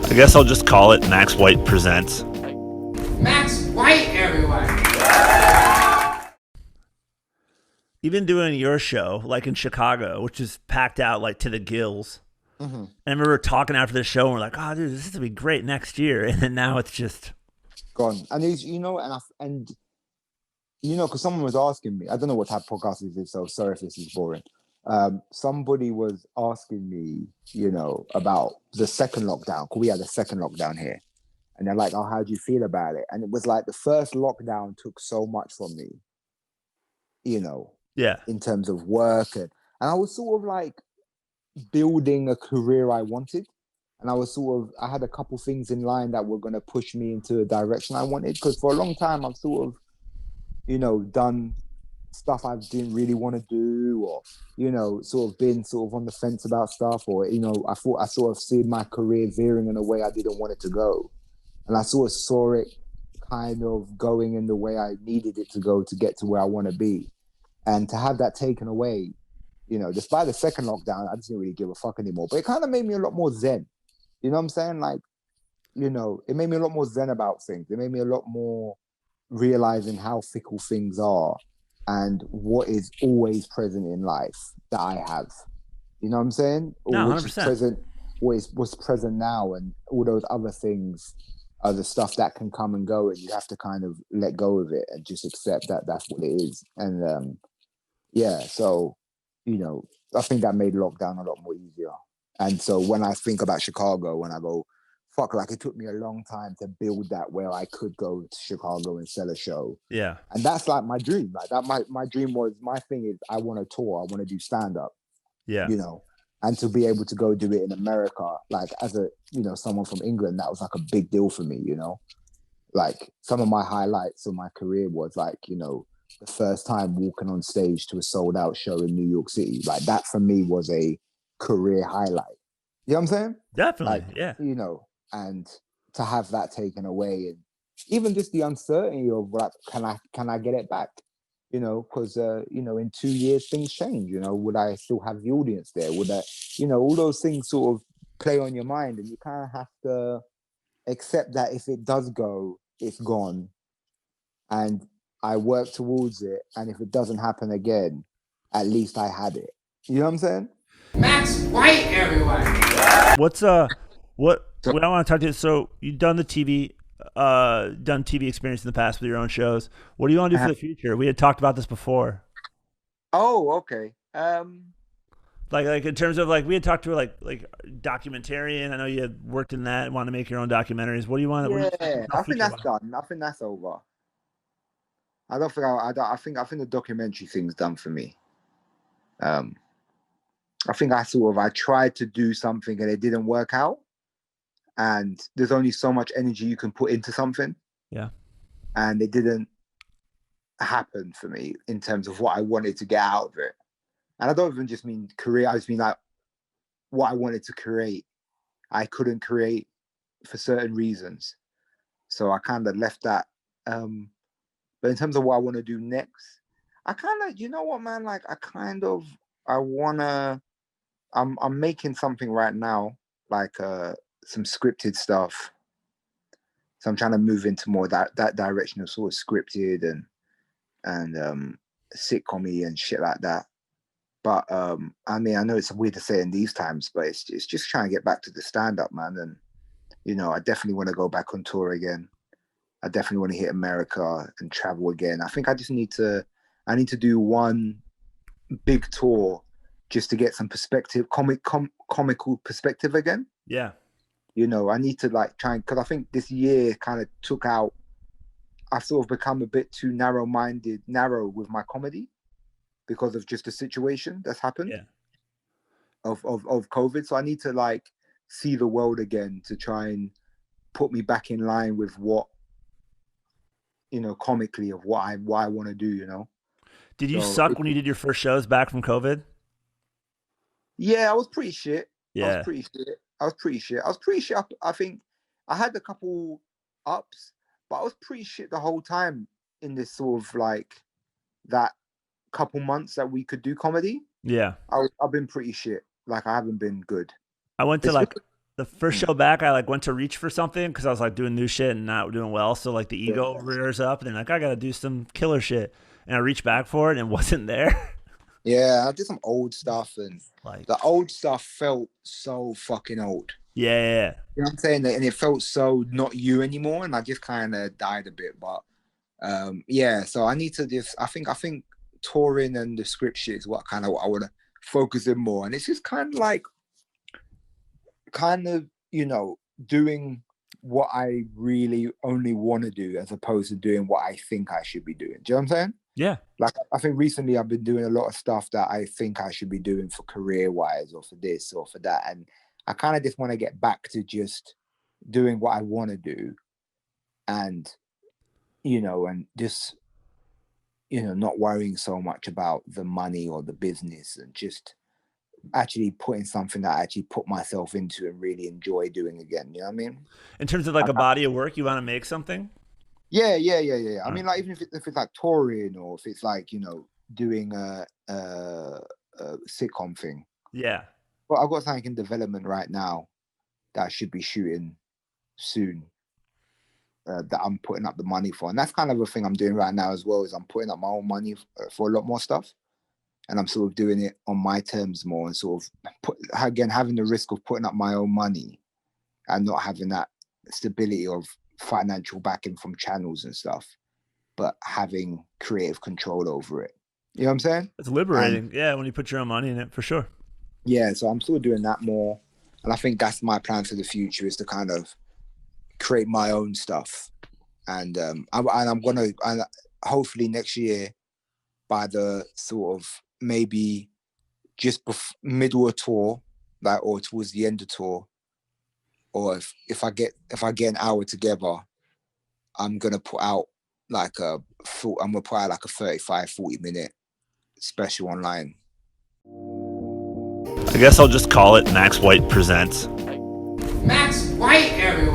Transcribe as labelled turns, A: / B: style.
A: I guess I'll just call it Max White Presents.
B: Max White, everyone.
A: Even doing your show, like in Chicago, which is packed out like to the gills.
C: Hmm.
A: And I remember talking after the show, and we're like, "Oh, dude, this is gonna be great next year." And then now it's just,
C: Gone. And because someone was asking me, I don't know what type of podcast this is, so sorry if this is boring. Somebody was asking me, about the second lockdown, because we had a second lockdown here. And they're like, oh, how do you feel about it? And it was like the first lockdown took so much from me, you know,
A: yeah,
C: in terms of work. And I was sort of like building a career I wanted. And I had a couple things in line that were going to push me into a direction I wanted. Because for a long time, I've sort of, done stuff I didn't really want to do, or, sort of been sort of on the fence about stuff, or, I thought I sort of seen my career veering in a way I didn't want it to go. And I sort of saw it kind of going in the way I needed it to go to get to where I want to be. And to have that taken away, despite the second lockdown, I just didn't really give a fuck anymore. But it kind of made me a lot more zen. You know what I'm saying? Like, it made me a lot more zen about things. It made me a lot more realizing how fickle things are and what is always present in life that I have. You know what I'm saying? Or
A: no,
C: which
A: hundred
C: is
A: percent.
C: present, what's present now, and all those other things are the stuff that can come and go, and you have to kind of let go of it and just accept that that's what it is. And yeah, so I think that made lockdown a lot more easier. And so when I think about Chicago, when I go, fuck, like it took me a long time to build that where I could go to Chicago and sell a show.
A: Yeah,
C: And that's like my dream. Like that my dream was, my thing is I want to tour, I want to do stand up,
A: yeah,
C: and to be able to go do it in America, like as a someone from England, that was like a big deal for me. Like some of my highlights of my career was like, the first time walking on stage to a sold out show in New York City. Like that for me was a career highlight. You know what I'm saying?
A: definitely.
C: Like,
A: Yeah,
C: and to have that taken away, and even just the uncertainty of like, can I get it back? Because in 2 years things change. Would I still have the audience there? Would I, all those things sort of play on your mind, and you kind of have to accept that if it does go, it's gone, and I work towards it. And if it doesn't happen again, at least I had it. You know what I'm saying?
B: Max White, everyone.
A: what's
C: So,
A: what I want to talk to you. So you've done the done TV experience in the past with your own shows. What do you want to do for the future? We had talked about this before.
C: oh, okay.
A: Like in terms of like we had talked to like documentarian. I know you had worked in that and want to make your own documentaries. What do you want? What do
C: Yeah,
A: you
C: I think
A: future
C: that's
A: wise?
C: done. I think that's over. I don't think I think the documentary thing's done for me. Um, I think I tried to do something and it didn't work out. And there's only so much energy you can put into something,
A: Yeah.
C: and it didn't happen for me in terms of what I wanted to get out of it. And I don't even just mean career. I just mean like what I wanted to create. I couldn't create for certain reasons, so I kind of left that. But in terms of what I want to do next, I kind of, you know what, man, like I wanna. I'm making something right now, like some scripted stuff. So I'm trying to move into more that direction of sort of scripted and sitcom and shit like that. But I mean, I know it's weird to say in these times, but it's just trying to get back to the stand up, man. And I definitely want to go back on tour again. I definitely want to hit America and travel again. I think I need to do one big tour just to get some perspective, comical perspective again.
A: Yeah.
C: I need to like try, because I think this year kind of took out. I've sort of become a bit too narrow with my comedy because of just the situation that's happened
A: Yeah.
C: of COVID. So I need to like see the world again to try and put me back in line with what comically of what I want to do.
A: Did you
C: So
A: suck when you did your first shows back from COVID?
C: yeah, I was pretty shit. I was
A: Yeah.
C: pretty shit. I was pretty shit. I was pretty shit. I think I had a couple ups, but I was pretty shit the whole time in this sort of like that couple months that we could do comedy.
A: Yeah.
C: I've been pretty shit. Like I haven't been good.
A: I went to
C: It's
A: like the first show back, I like went to reach for something because I was like doing new shit and not doing well. So like the ego rears up, and then like I gotta do some killer shit, and I reached back for it and it wasn't there.
C: Yeah, I did some old stuff, and
A: Like,
C: the old stuff felt so fucking old.
A: yeah.
C: You know what I'm saying? And it felt so not you anymore, and I just kind of died a bit. But yeah, so I need to just. I think touring and the script shit is what kind of I want to focus in more, and it's just kind of doing what I really only want to do as opposed to doing what I think I should be doing. Do you know what I'm saying?
A: Yeah.
C: Like, I think recently I've been doing a lot of stuff that I think I should be doing for career wise or for this or for that. And I kind of just want to get back to just doing what I want to do and, and just, not worrying so much about the money or the business and just actually putting something that I actually put myself into and really enjoy doing again. You know what I mean?
A: In terms of like a body of work, you want to make something?
C: Yeah. I mean, like, even if it's like touring or if it's like, doing a sitcom thing.
A: Yeah.
C: But I've got something in development right now that I should be shooting soon that I'm putting up the money for. And that's kind of a thing I'm doing right now as well, is I'm putting up my own money for a lot more stuff. And I'm sort of doing it on my terms more and sort of, having the risk of putting up my own money and not having that stability of financial backing from channels and stuff, but having creative control over it. You know what I'm saying?
A: It's liberating. Yeah, when you put your own money in it, for sure.
C: Yeah, so I'm still doing that more. And I think that's my plan for the future, is to kind of create my own stuff. And I'm going to, hopefully next year, by the sort of maybe just middle of tour, like, or towards the end of tour, or if I get an hour together, I'm gonna put out like a 35, 40-minute special online.
A: I guess I'll just call it Max White Presents.
B: Max White, everyone.